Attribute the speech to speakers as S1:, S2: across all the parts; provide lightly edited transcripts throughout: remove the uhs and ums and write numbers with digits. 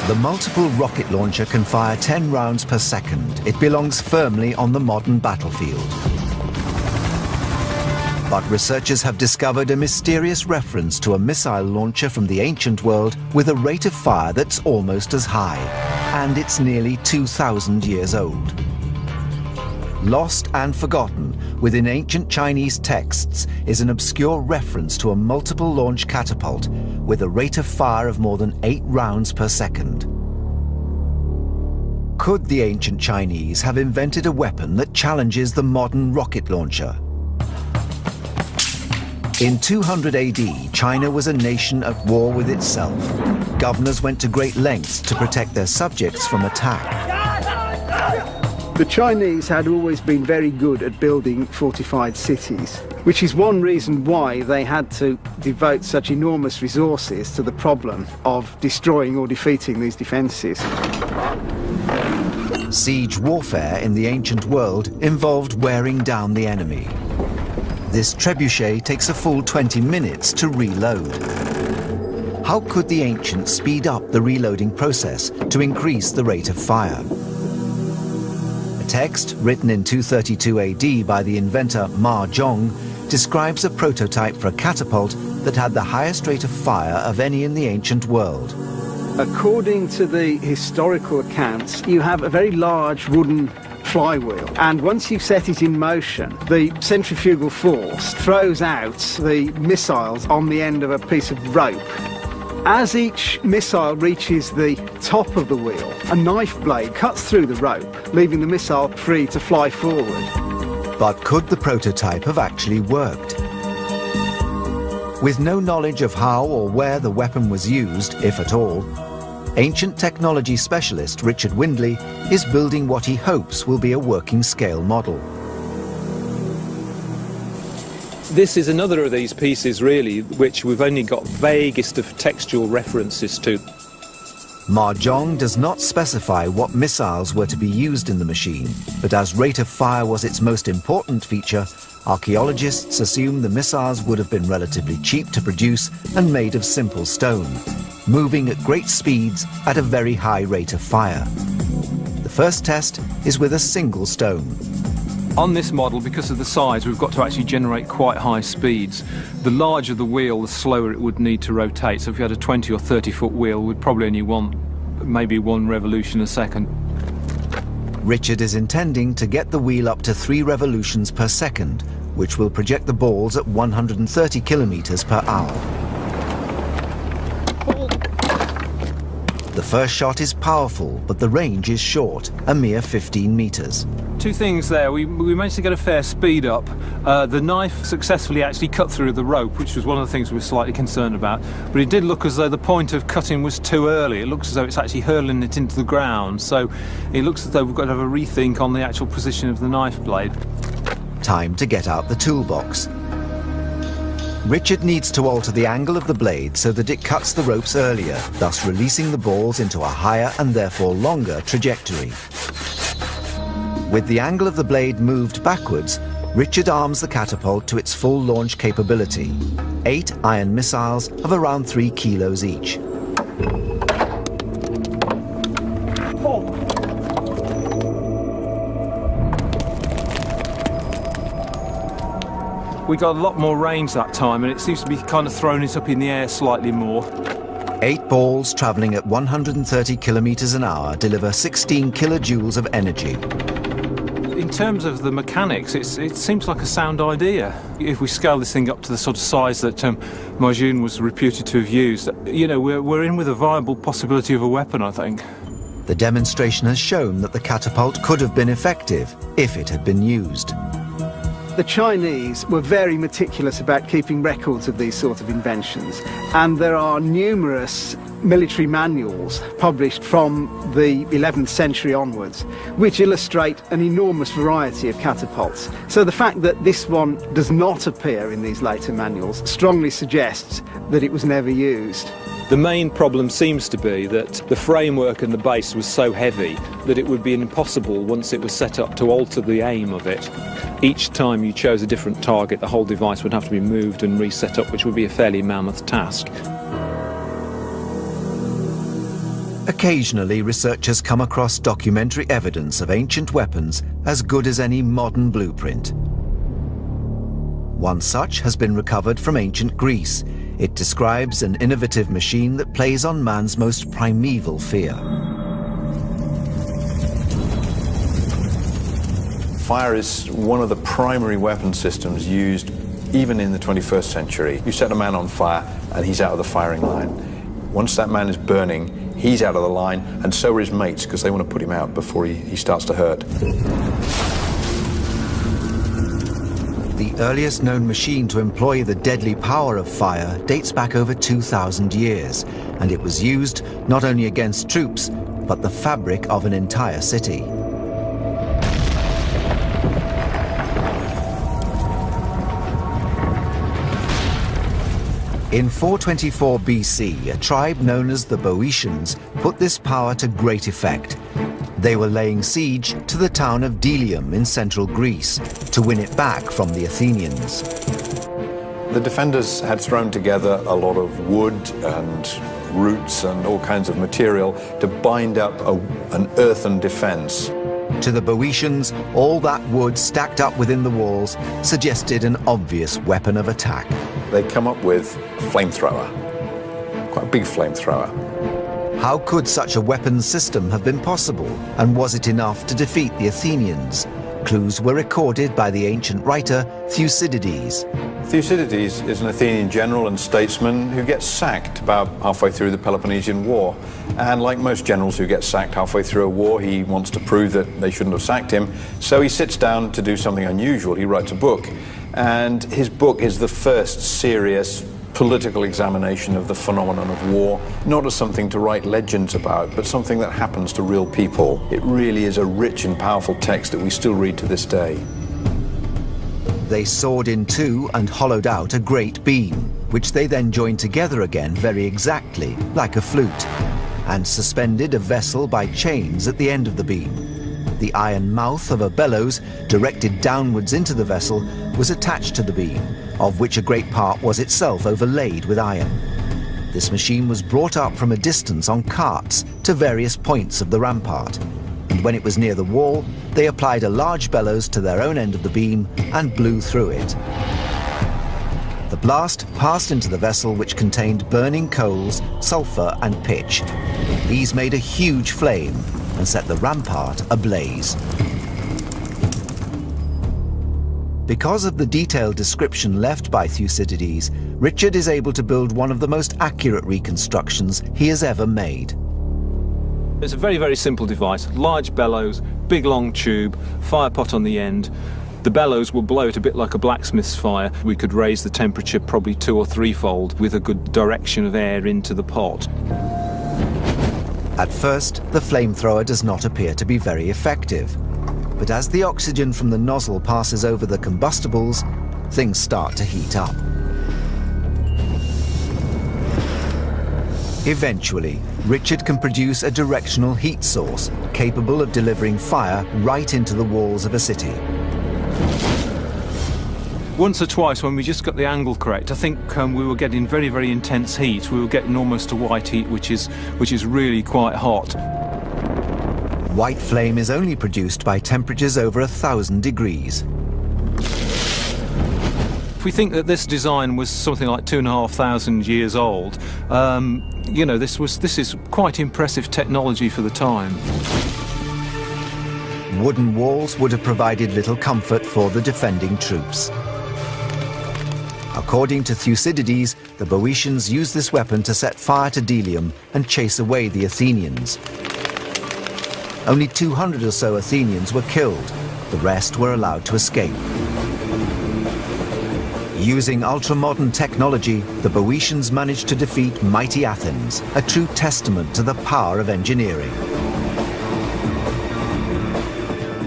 S1: The multiple rocket launcher can fire 10 rounds per second. It belongs firmly on the modern battlefield. But researchers have discovered a mysterious reference to a missile launcher from the ancient world with a rate of fire that's almost as high, and it's nearly 2,000 years old. Lost and forgotten within ancient Chinese texts is an obscure reference to a multiple launch catapult with a rate of fire of more than 8 rounds per second. Could the ancient Chinese have invented a weapon that challenges the modern rocket launcher? In 200 AD, China was a nation at war with itself. Governors went to great lengths to protect their subjects from attack.
S2: The Chinese had always been very good at building fortified cities, which is one reason why they had to devote such enormous resources to the problem of destroying or defeating these defences.
S1: Siege warfare in the ancient world involved wearing down the enemy. This trebuchet takes a full 20 minutes to reload. How could the ancients speed up the reloading process to increase the rate of fire? A text written in 232 AD by the inventor Ma Zhong describes a prototype for a catapult that had the highest rate of fire of any in the ancient world.
S2: According to the historical accounts, you have a very large wooden flywheel, and once you set it in motion, the centrifugal force throws out the missiles on the end of a piece of rope. As each missile reaches the top of the wheel, a knife blade cuts through the rope, leaving the missile free to fly forward.
S1: But could the prototype have actually worked? With no knowledge of how or where the weapon was used, if at all, ancient technology specialist Richard Windley is building what he hopes will be a working scale model.
S3: This is another of these pieces, really, which we've only got vaguest of textual references to.
S1: Ma Zhong does not specify what missiles were to be used in the machine, but as rate of fire was its most important feature, archaeologists assume the missiles would have been relatively cheap to produce and made of simple stone, moving at great speeds at a very high rate of fire. The first test is with a single stone.
S3: On this model, because of the size, we've got to actually generate quite high speeds. The larger the wheel, the slower it would need to rotate. So if you had a 20 or 30-foot wheel, we'd probably only want maybe 1 revolution a second.
S1: Richard is intending to get the wheel up to 3 revolutions per second, which will project the balls at 130 kilometers per hour. The first shot is powerful, but the range is short, a mere 15 meters.
S3: 2 things there. We managed to get a fair speed up. The knife successfully actually cut through the rope, which was one of the things we were slightly concerned about. But it did look as though the point of cutting was too early. It looks as though it's actually hurling it into the ground. So it looks as though we've got to have a rethink on the actual position of the knife blade.
S1: Time to get out the toolbox. Richard needs to alter the angle of the blade so that it cuts the ropes earlier, thus releasing the balls into a higher and therefore longer trajectory. With the angle of the blade moved backwards, Richard arms the catapult to its full launch capability. 8 iron missiles of around 3 kilos each.
S3: We got a lot more range that time, and it seems to be kind of throwing it up in the air slightly more.
S1: 8 balls travelling at 130 kilometers an hour deliver 16 kilojoules of energy.
S3: In terms of the mechanics, it seems like a sound idea. If we scale this thing up to the sort of size that Ma Zhong was reputed to have used, you know, we're in with a viable possibility of a weapon, I think.
S1: The demonstration has shown that the catapult could have been effective if it had been used.
S2: The Chinese were very meticulous about keeping records of these sort of inventions, and there are numerous military manuals published from the 11th century onwards which illustrate an enormous variety of catapults. So the fact that this one does not appear in these later manuals strongly suggests that it was never used.
S3: The main problem seems to be that the framework and the base was so heavy that it would be impossible, once it was set up, to alter the aim of it. Each time you chose a different target, the whole device would have to be moved and reset up, which would be a fairly mammoth task.
S1: Occasionally, researchers come across documentary evidence of ancient weapons as good as any modern blueprint. One such has been recovered from ancient Greece. It describes an innovative machine that plays on man's most primeval fear.
S4: Fire is one of the primary weapon systems used even in the 21st century. You set a man on fire and he's out of the firing line. Once that man is burning, he's out of the line, and so are his mates, because they want to put him out before he starts to hurt.
S1: The earliest known machine to employ the deadly power of fire dates back over 2,000 years, and it was used not only against troops, but the fabric of an entire city. In 424 BC, a tribe known as the Boeotians put this power to great effect. They were laying siege to the town of Delium in central Greece to win it back from the Athenians.
S4: The defenders had thrown together a lot of wood and roots and all kinds of material to bind up an earthen defense.
S1: To the Boeotians, all that wood stacked up within the walls suggested an obvious weapon of attack.
S4: They'd come up with a flamethrower, quite a big flamethrower.
S1: How could such a weapons system have been possible, and was it enough to defeat the Athenians? Clues were recorded by the ancient writer Thucydides.
S4: Thucydides is an Athenian general and statesman who gets sacked about halfway through the Peloponnesian War. And like most generals who get sacked halfway through a war, he wants to prove that they shouldn't have sacked him. So he sits down to do something unusual. He writes a book. And his book is the first serious political examination of the phenomenon of war, not as something to write legends about, but something that happens to real people. It really is a rich and powerful text that we still read to this day.
S1: They sawed in two and hollowed out a great beam, which they then joined together again very exactly, like a flute, and suspended a vessel by chains at the end of the beam. The iron mouth of a bellows, directed downwards into the vessel, was attached to the beam, of which a great part was itself overlaid with iron. This machine was brought up from a distance on carts to various points of the rampart, and when it was near the wall, they applied a large bellows to their own end of the beam and blew through it. The blast passed into the vessel, which contained burning coals, sulfur and pitch. These made a huge flame and set the rampart ablaze. Because of the detailed description left by Thucydides, Richard is able to build one of the most accurate reconstructions he has ever made.
S3: It's a very, very simple device. Large bellows, big long tube, fire pot on the end. The bellows will blow it a bit like a blacksmith's fire. We could raise the temperature probably 2- or 3-fold with a good direction of air into the pot.
S1: At first, the flamethrower does not appear to be very effective. But as the oxygen from the nozzle passes over the combustibles, things start to heat up. Eventually, Richard can produce a directional heat source capable of delivering fire right into the walls of a city.
S3: Once or twice, when we just got the angle correct, I think we were getting very, very intense heat. We were getting almost a white heat, which is really quite hot.
S1: White flame is only produced by temperatures over 1,000 degrees.
S3: If we think that this design was something like 2,500 years old, you know, this is quite impressive technology for the time.
S1: Wooden walls would have provided little comfort for the defending troops. According to Thucydides, the Boeotians used this weapon to set fire to Delium and chase away the Athenians. Only 200 or so Athenians were killed. The rest were allowed to escape. Using ultra-modern technology, the Boeotians managed to defeat mighty Athens, a true testament to the power of engineering.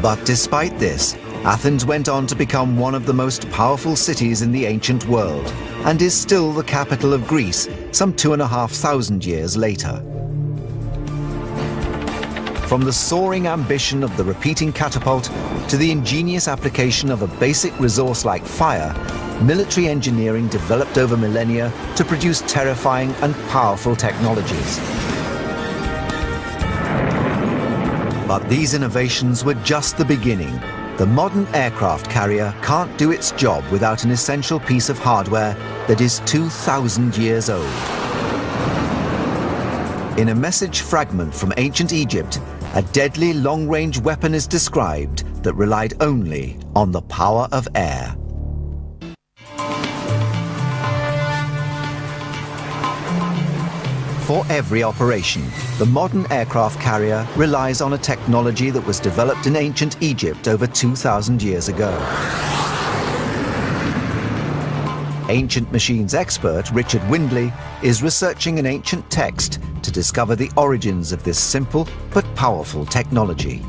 S1: But despite this, Athens went on to become one of the most powerful cities in the ancient world, and is still the capital of Greece some 2,500 years later. From the soaring ambition of the repeating catapult to the ingenious application of a basic resource like fire, military engineering developed over millennia to produce terrifying and powerful technologies. But these innovations were just the beginning. The modern aircraft carrier can't do its job without an essential piece of hardware that is 2,000 years old. In a message fragment from ancient Egypt, a deadly long-range weapon is described that relied only on the power of air. For every operation, the modern aircraft carrier relies on a technology that was developed in ancient Egypt over 2,000 years ago. Ancient machines expert Richard Windley is researching an ancient text to discover the origins of this simple but powerful technology.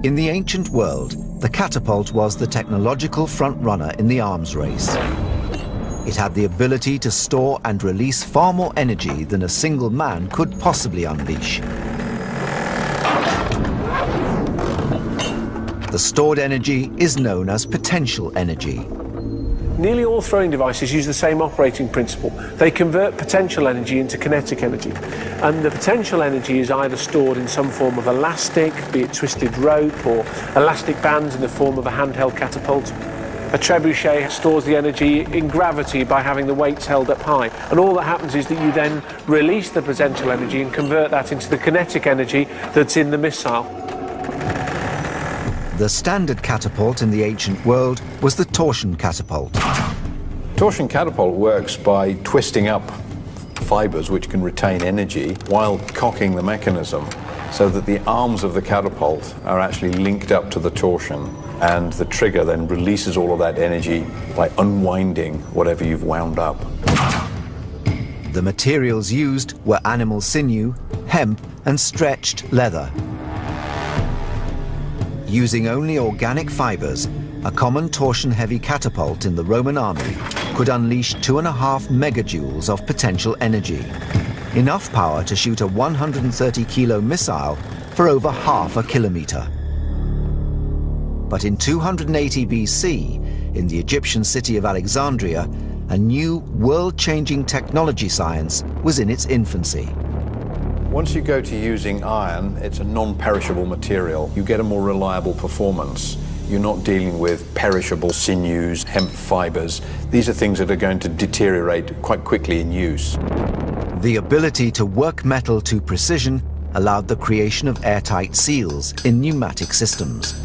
S1: In the ancient world, the catapult was the technological front-runner in the arms race. It had the ability to store and release far more energy than a single man could possibly unleash. The stored energy is known as potential energy.
S5: Nearly all throwing devices use the same operating principle. They convert potential energy into kinetic energy. And the potential energy is either stored in some form of elastic, be it twisted rope, or elastic bands in the form of a handheld catapult. A trebuchet stores the energy in gravity by having the weights held up high. And all that happens is that you then release the potential energy and convert that into the kinetic energy that's in the missile.
S1: The standard catapult in the ancient world was the torsion catapult.
S4: Torsion catapult works by twisting up fibers which can retain energy while cocking the mechanism so that the arms of the catapult are actually linked up to the torsion, and the trigger then releases all of that energy by unwinding whatever you've wound up.
S1: The materials used were animal sinew, hemp, and stretched leather. Using only organic fibers, a common torsion-heavy catapult in the Roman army could unleash 2.5 megajoules of potential energy, enough power to shoot a 130-kilo missile for over half a kilometer. But in 280 BC, in the Egyptian city of Alexandria, a new world-changing technology science was in its infancy.
S4: Once you go to using iron, it's a non-perishable material. You get a more reliable performance. You're not dealing with perishable sinews, hemp fibers. These are things that are going to deteriorate quite quickly in use.
S1: The ability to work metal to precision allowed the creation of airtight seals in pneumatic systems.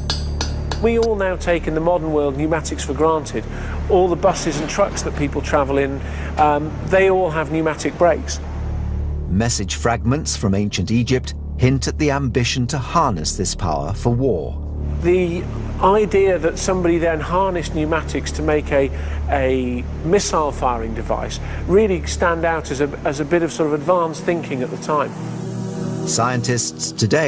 S5: We all now take in the modern world pneumatics for granted. All the buses and trucks that people travel in, they all have pneumatic brakes.
S1: Message fragments from ancient Egypt hint at the ambition to harness this power for war.
S5: The idea that somebody then harnessed pneumatics to make a missile firing device really stand out as a bit of sort of advanced thinking at the time.
S1: Scientists today